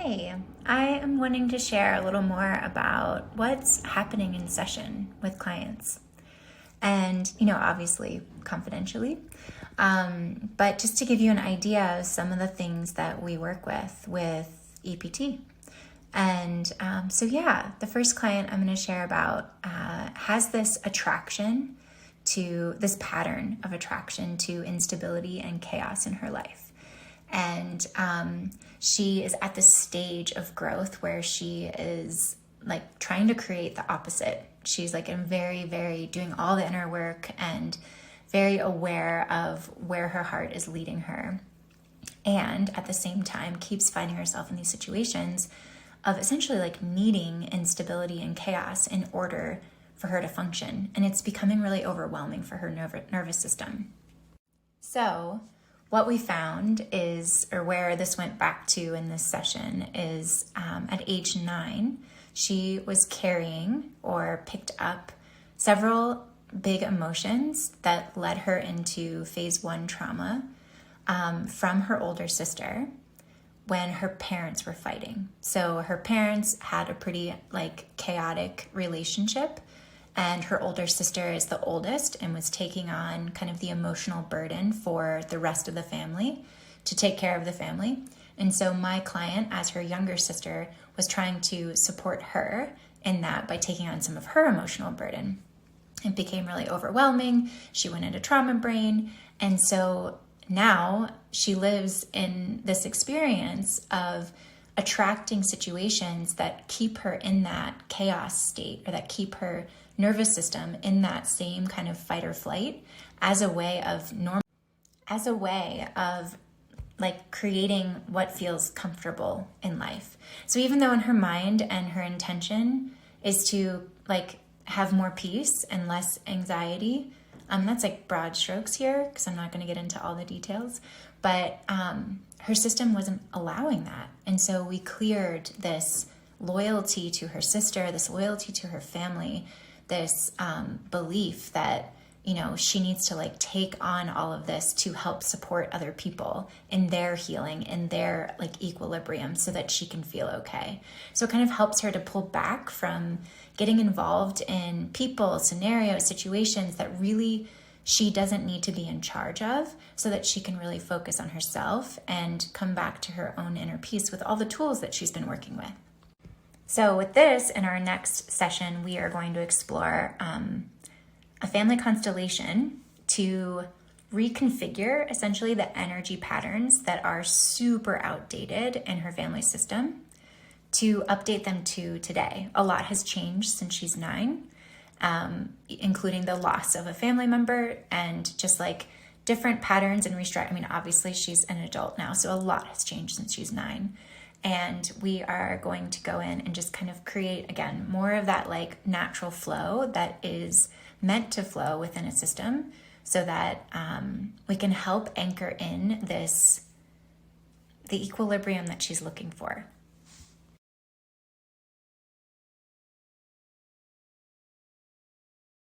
Hey, I am wanting to share a little more about what's happening in session with clients. And, obviously confidentially, but just to give you an idea of some of the things that we work with EPT. And the first client I'm going to share about has this pattern of attraction to instability and chaos in her life. And she is at this stage of growth where she is like trying to create the opposite. She's like very doing all the inner work and very aware of where her heart is leading her. And at the same time keeps finding herself in these situations of essentially like needing instability and chaos in order for her to function. And it's becoming really overwhelming for her nervous system. So what we found is, or where this went back to in this session is at age 9, she was carrying or picked up several big emotions that led her into phase 1 trauma from her older sister when her parents were fighting. So her parents had a pretty chaotic relationship, and her older sister is the oldest and was taking on kind of the emotional burden for the rest of the family to take care of the family. And so my client, as her younger sister, was trying to support her in that by taking on some of her emotional burden. It became really overwhelming. She went into trauma brain. And so now she lives in this experience of attracting situations that keep her in that chaos state, or that keep her nervous system in that same kind of fight or flight as a way of creating what feels comfortable in life. So even though in her mind and her intention is to have more peace and less anxiety, that's broad strokes here because I'm not going to get into all the details, but her system wasn't allowing that. And so we cleared this loyalty to her sister, this loyalty to her family, this belief that, she needs to take on all of this to help support other people in their healing, in their equilibrium, so that she can feel okay. So it kind of helps her to pull back from getting involved in people, scenarios, situations that really she doesn't need to be in charge of, so that she can really focus on herself and come back to her own inner peace with all the tools that she's been working with. So with this, in our next session, we are going to explore a family constellation to reconfigure essentially the energy patterns that are super outdated in her family system, to update them to today. A lot has changed since she's 9, including the loss of a family member and just different patterns and restructure. I mean, obviously she's an adult now, so a lot has changed since she's 9. And we are going to go in and just kind of create, again, more of that natural flow that is meant to flow within a system, so that we can help anchor in the equilibrium that she's looking for.